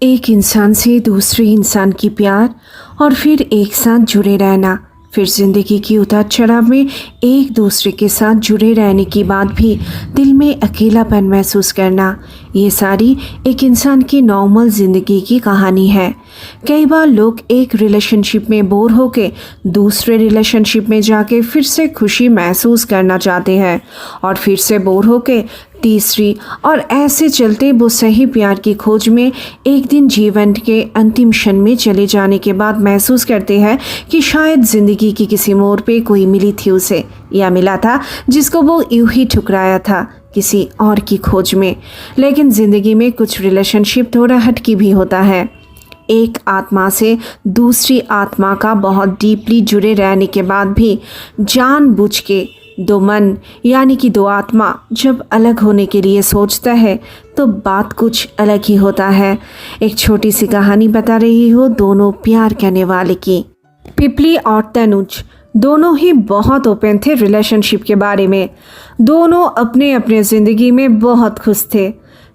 एक इंसान से दूसरे इंसान की प्यार और फिर एक साथ जुड़े रहना, फिर ज़िंदगी की उतार चढ़ाव में एक दूसरे के साथ जुड़े रहने के बाद भी दिल में अकेलापन महसूस करना, ये सारी एक इंसान की नॉर्मल ज़िंदगी की कहानी है। कई बार लोग एक रिलेशनशिप में बोर होके दूसरे रिलेशनशिप में जाके फिर से खुशी महसूस करना चाहते हैं और फिर से बोर होके तीसरी, और ऐसे चलते वो सही प्यार की खोज में एक दिन जीवन के अंतिम क्षण में चले जाने के बाद महसूस करते हैं कि शायद ज़िंदगी की किसी मोड़ पे कोई मिली थी उसे, या मिला था जिसको वो यूं ही ठुकराया था किसी और की खोज में। लेकिन ज़िंदगी में कुछ रिलेशनशिप थोड़ा हटकी भी होता है। एक आत्मा से दूसरी आत्मा का बहुत डीपली जुड़े रहने के बाद भी जानबूझ के दो मन यानी कि दो आत्मा जब अलग होने के लिए सोचता है तो बात कुछ अलग ही होता है। एक छोटी सी कहानी बता रही हूँ दोनों प्यार करने वाले की। पिपली और तनुज दोनों ही बहुत ओपन थे रिलेशनशिप के बारे में। दोनों अपने अपने ज़िंदगी में बहुत खुश थे।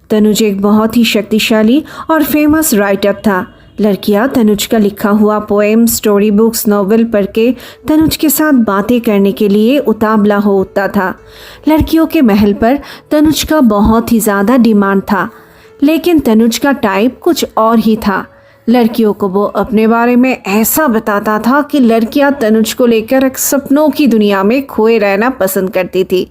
तनुज एक बहुत ही शक्तिशाली और फेमस राइटर था। लड़कियां तनुज का लिखा हुआ पोएम, स्टोरी बुक्स, नॉवेल पढ़ के तनुज के साथ बातें करने के लिए उतावला हो उठता था। लड़कियों के महल पर तनुज का बहुत ही ज़्यादा डिमांड था, लेकिन तनुज का टाइप कुछ और ही था। लड़कियों को वो अपने बारे में ऐसा बताता था कि लड़कियां तनुज को लेकर एक सपनों की दुनिया में खोए रहना पसंद करती थी।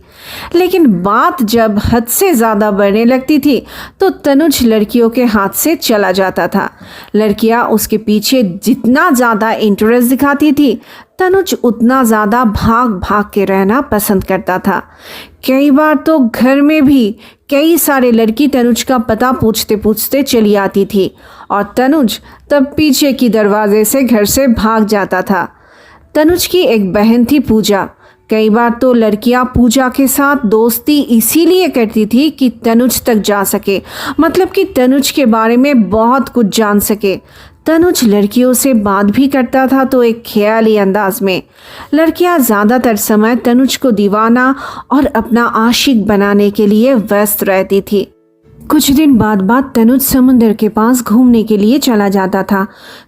लेकिन बात जब हद से ज़्यादा बढ़ने लगती थी तो तनुज लड़कियों के हाथ से चला जाता था। लड़कियां उसके पीछे जितना ज़्यादा इंटरेस्ट दिखाती थी तनुज उतना ज़्यादा भाग भाग के रहना पसंद करता था। कई बार तो घर में भी कई सारे लड़की तनुज का पता पूछते पूछते चली आती थी और तनुज तब पीछे की दरवाजे से घर से भाग जाता था। तनुज की एक बहन थी पूजा। कई बार तो लड़कियां पूजा के साथ दोस्ती इसीलिए करती थी कि तनुज तक जा सके, मतलब कि तनुज के बारे में बहुत कुछ जान सके। तनुज लड़कियों से बात भी करता था तो एक ख्याली अंदाज में। लड़कियां ज़्यादातर समय तनुज को दीवाना और अपना आशिक बनाने के लिए व्यस्त रहती थी। कुछ दिन बाद तनुज समुंदर के पास घूमने के लिए चला जाता था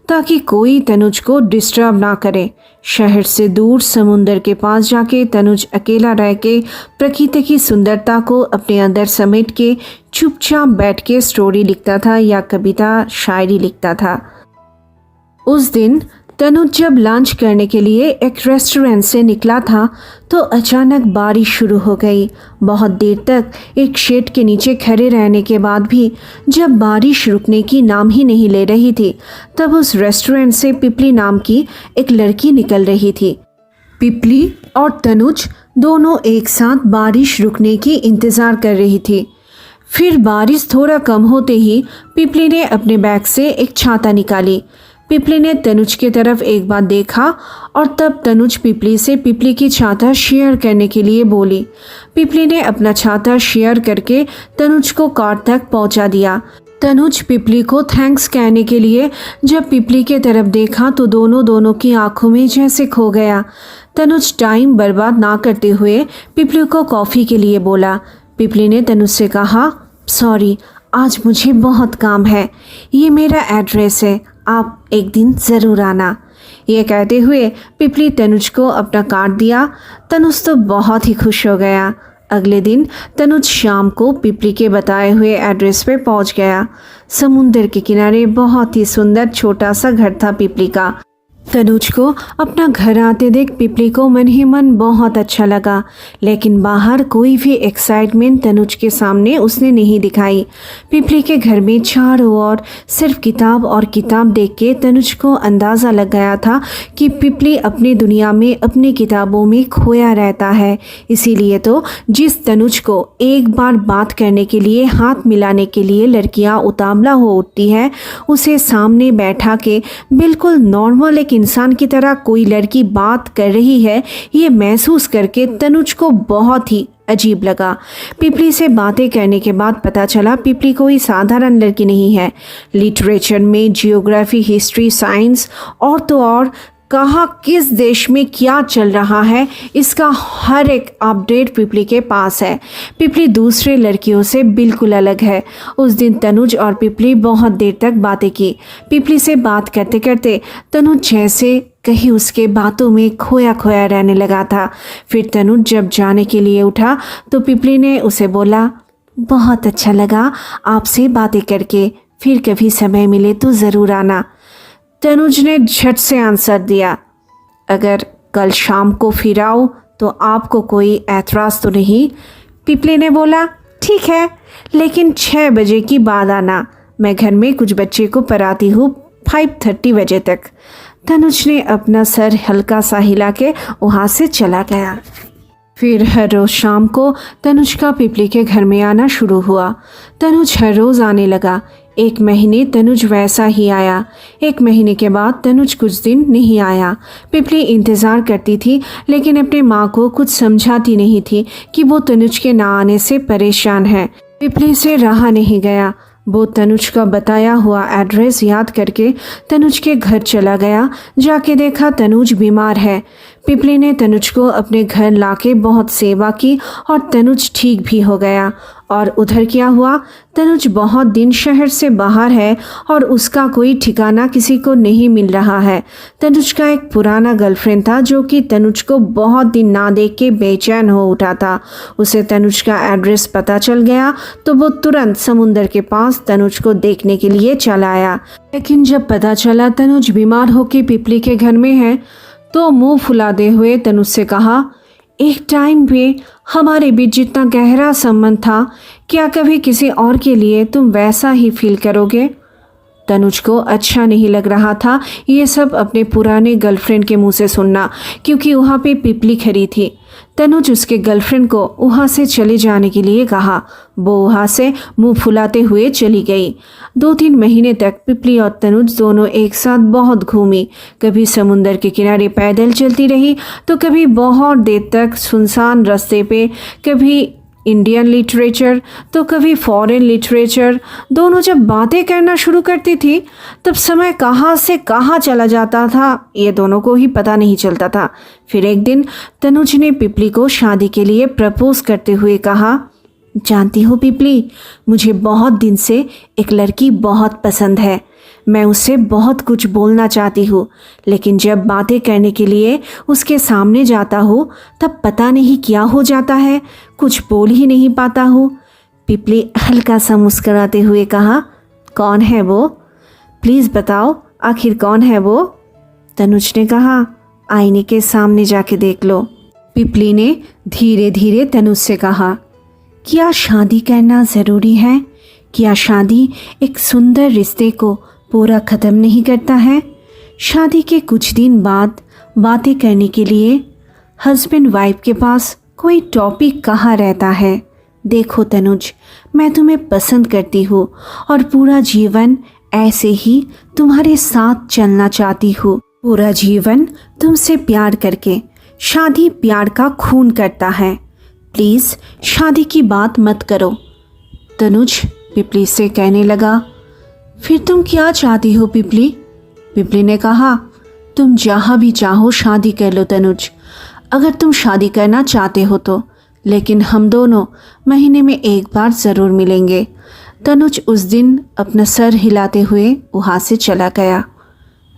ताकि कोई तनुज को डिस्टर्ब ना करे। शहर से दूर समुंदर के पास जाके तनुज अकेला रह के प्रकृति की सुंदरता को अपने अंदर समेट के चुपचाप बैठ के स्टोरी लिखता था या कविता शायरी लिखता था। उस दिन तनुज जब लंच करने के लिए एक रेस्टोरेंट से निकला था तो अचानक बारिश शुरू हो गई। बहुत देर तक एक शेड के नीचे खड़े रहने के बाद भी जब बारिश रुकने की नाम ही नहीं ले रही थी तब उस रेस्टोरेंट से पिपली नाम की एक लड़की निकल रही थी। पिपली और तनुज दोनों एक साथ बारिश रुकने की इंतज़ार कर रही थी। फिर बारिश थोड़ा कम होते ही पिपली ने अपने बैग से एक छाता निकाली। पिपली ने तनुज की तरफ एक बार देखा और तब तनुज पिपली से पिपली की छाता शेयर करने के लिए बोली। पिपली ने अपना छाता शेयर करके तनुज को कार तक पहुंचा दिया। तनुज पिपली को थैंक्स कहने के लिए जब पिपली के तरफ देखा तो दोनों की आंखों में जैसे खो गया। तनुज टाइम बर्बाद ना करते हुए पिपली को कॉफ़ी के लिए बोला। पिपली ने तनुज से कहा, सॉरी आज मुझे बहुत काम है, ये मेरा एड्रेस है, आप एक दिन ज़रूर आना। ये कहते हुए पिपली तनुज को अपना कार्ड दिया। तनुज तो बहुत ही खुश हो गया। अगले दिन तनुज शाम को पिपली के बताए हुए एड्रेस पे पहुंच गया। समुंदर के किनारे बहुत ही सुंदर छोटा सा घर था पिपली का। तनुज को अपना घर आते देख पिपली को मन ही मन बहुत अच्छा लगा, लेकिन बाहर कोई भी एक्साइटमेंट तनुज के सामने उसने नहीं दिखाई। पिपली के घर में चारों ओर सिर्फ किताब और किताब देख के तनुज को अंदाज़ा लग गया था कि पिपली अपनी दुनिया में अपनी किताबों में खोया रहता है। इसीलिए तो जिस तनुज को एक बार बात करने के लिए हाथ मिलाने के लिए लड़कियां उतावला हो उठती है, उसे सामने बैठा के बिल्कुल नॉर्मल एक इंसान की तरह कोई लड़की बात कर रही है, ये महसूस करके तनुज को बहुत ही अजीब लगा। पिपली से बातें करने के बाद पता चला पिपली कोई साधारण लड़की नहीं है। लिटरेचर में जियोग्राफी, हिस्ट्री, साइंस और तो और कहाँ किस देश में क्या चल रहा है, इसका हर एक अपडेट पिपली के पास है। पिपली दूसरे लड़कियों से बिल्कुल अलग है। उस दिन तनुज और पिपली बहुत देर तक बातें की। पिपली से बात करते करते तनुज जैसे कहीं उसके बातों में खोया खोया रहने लगा था। फिर तनुज जब जाने के लिए उठा तो पिपली ने उसे बोला, बहुत अच्छा लगा आपसे बातें करके, फिर कभी समय मिले तो ज़रूर आना। तनुज ने झट से आंसर दिया, अगर कल शाम को फिर आओ तो आपको कोई ऐतराज़ तो नहीं? पिपली ने बोला, ठीक है, लेकिन 6 बजे की बाद आना, मैं घर में कुछ बच्चे को पढ़ाती हूँ 5:30 बजे तक। तनुज ने अपना सर हल्का सा हिला के वहाँ से चला गया। फिर हर रोज़ शाम को तनुज का पिपली के घर में आना शुरू हुआ। तनुज हर रोज़ आने लगा। 1 महीने तनुज वैसा ही आया। 1 महीने के बाद तनुज कुछ दिन नहीं आया। पिपली इंतज़ार करती थी, लेकिन अपने माँ को कुछ समझाती नहीं थी कि वो तनुज के ना आने से परेशान है। पिपली से रहा नहीं गया। वो तनुज का बताया हुआ एड्रेस याद करके तनुज के घर चला गया। जाके देखा तनुज बीमार है। पिपली ने तनुज को अपने घर लाके बहुत सेवा की और तनुज ठीक भी हो गया। और उधर क्या हुआ, तनुज बहुत दिन शहर से बाहर है और उसका कोई ठिकाना किसी को नहीं मिल रहा है। तनुज का एक पुराना गर्लफ्रेंड था जो कि तनुज को बहुत दिन ना देख के बेचैन हो उठा था। उसे तनुज का एड्रेस पता चल गया तो वो तुरंत समुंदर के पास तनुज को देखने के लिए चला आया। लेकिन जब पता चला तनुज बीमार होकर पिपली के घर में है तो मुंह फुलाते हुए तनुज से कहा, एक टाइम पे हमारे बीच जितना गहरा संबंध था, क्या कभी किसी और के लिए तुम वैसा ही फील करोगे? तनुज को अच्छा नहीं लग रहा था ये सब अपने पुराने गर्लफ्रेंड के मुंह से सुनना, क्योंकि वहाँ पे पिपली खड़ी थी। तनुज उसके गर्लफ्रेंड को वहाँ से चले जाने के लिए कहा। वो वहाँ से मुंह फुलाते हुए चली गई। 2-3 महीने तक पिपली और तनुज दोनों एक साथ बहुत घूमी। कभी समुंदर के किनारे पैदल चलती रही तो कभी बहुत देर तक सुनसान रास्ते पे, कभी इंडियन लिटरेचर तो कभी फॉरेन लिटरेचर। दोनों जब बातें करना शुरू करती थी तब समय कहाँ से कहाँ चला जाता था ये दोनों को ही पता नहीं चलता था। फिर एक दिन तनुज ने पिपली को शादी के लिए प्रपोज करते हुए कहा, जानती हो पिपली, मुझे बहुत दिन से एक लड़की बहुत पसंद है। मैं उससे बहुत कुछ बोलना चाहती हूँ, लेकिन जब बातें करने के लिए उसके सामने जाता हूँ तब पता नहीं क्या हो जाता है, कुछ बोल ही नहीं पाता हूँ। पिपली हल्का सा मुस्कुराते हुए कहा, कौन है वो? प्लीज़ बताओ, आखिर कौन है वो? तनुज ने कहा, आईने के सामने जाके देख लो। पिपली ने धीरे धीरे तनुज से कहा, क्या शादी करना ज़रूरी है? क्या शादी एक सुंदर रिश्ते को पूरा ख़त्म नहीं करता है? शादी के कुछ दिन बाद बातें करने के लिए हस्बैंड वाइफ के पास कोई टॉपिक कहाँ रहता है? देखो तनुज, मैं तुम्हें पसंद करती हूँ और पूरा जीवन ऐसे ही तुम्हारे साथ चलना चाहती हूँ। पूरा जीवन तुमसे प्यार करके। शादी प्यार का खून करता है। प्लीज़ शादी की बात मत करो। तनुज पिपली से कहने लगा, फिर तुम क्या चाहती हो पिपली? पिपली ने कहा, तुम जहाँ भी चाहो शादी कर लो तनुज, अगर तुम शादी करना चाहते हो तो, लेकिन हम दोनों महीने में एक बार ज़रूर मिलेंगे। तनुज उस दिन अपना सर हिलाते हुए वहाँ से चला गया।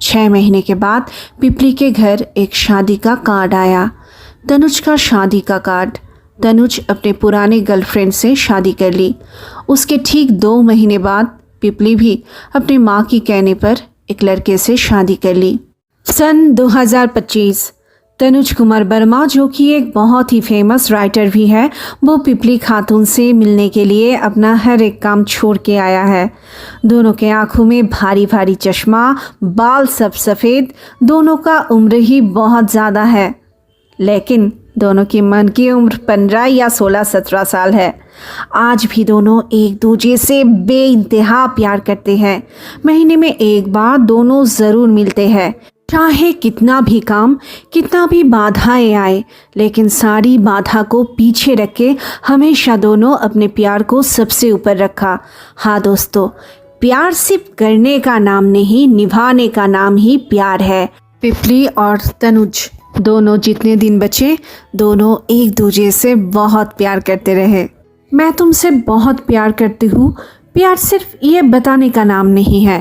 6 महीने के बाद पिपली के घर एक शादी का कार्ड आया। तनुज का शादी का कार्ड। तनुज अपने पुराने गर्लफ्रेंड से शादी कर ली। उसके ठीक 2 महीने बाद पिपली भी अपने माँ की कहने पर एक लड़के से शादी कर ली। सन 2025 तनुज कुमार वर्मा, जो कि एक बहुत ही फेमस राइटर भी है, वो पिपली खातून से मिलने के लिए अपना हर एक काम छोड़ के आया है। दोनों के आंखों में भारी भारी चश्मा, बाल सब सफ़ेद, दोनों का उम्र ही बहुत ज़्यादा है, लेकिन दोनों की मन की उम्र 15 या 16-17 साल है। आज भी दोनों एक दूसरे से बेइंतहा प्यार करते हैं। महीने में एक बार दोनों ज़रूर मिलते हैं। चाहे कितना भी काम, कितना भी बाधाएं आए, लेकिन सारी बाधा को पीछे रख के हमेशा दोनों अपने प्यार को सबसे ऊपर रखा। हाँ दोस्तों, प्यार सिर्फ करने का नाम नहीं, निभाने का नाम ही प्यार है। पिपली और तनुज दोनों जितने दिन बचे दोनों एक दूसरे से बहुत प्यार करते रहे। मैं तुमसे बहुत प्यार करती हूँ, प्यार सिर्फ ये बताने का नाम नहीं है,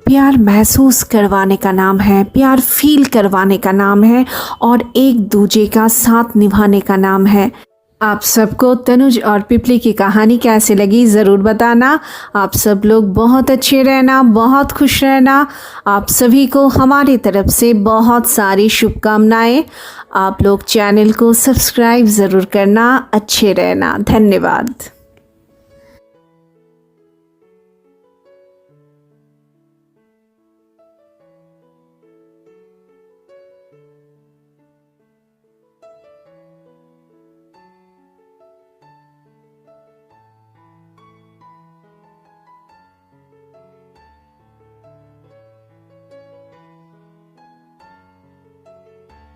प्यार महसूस करवाने का नाम है, प्यार फील करवाने का नाम है और एक दूजे का साथ निभाने का नाम है। आप सबको तनुज और पिपली की कहानी कैसे लगी ज़रूर बताना। आप सब लोग बहुत अच्छे रहना, बहुत खुश रहना। आप सभी को हमारी तरफ से बहुत सारी शुभकामनाएं। आप लोग चैनल को सब्सक्राइब ज़रूर करना। अच्छे रहना। धन्यवाद।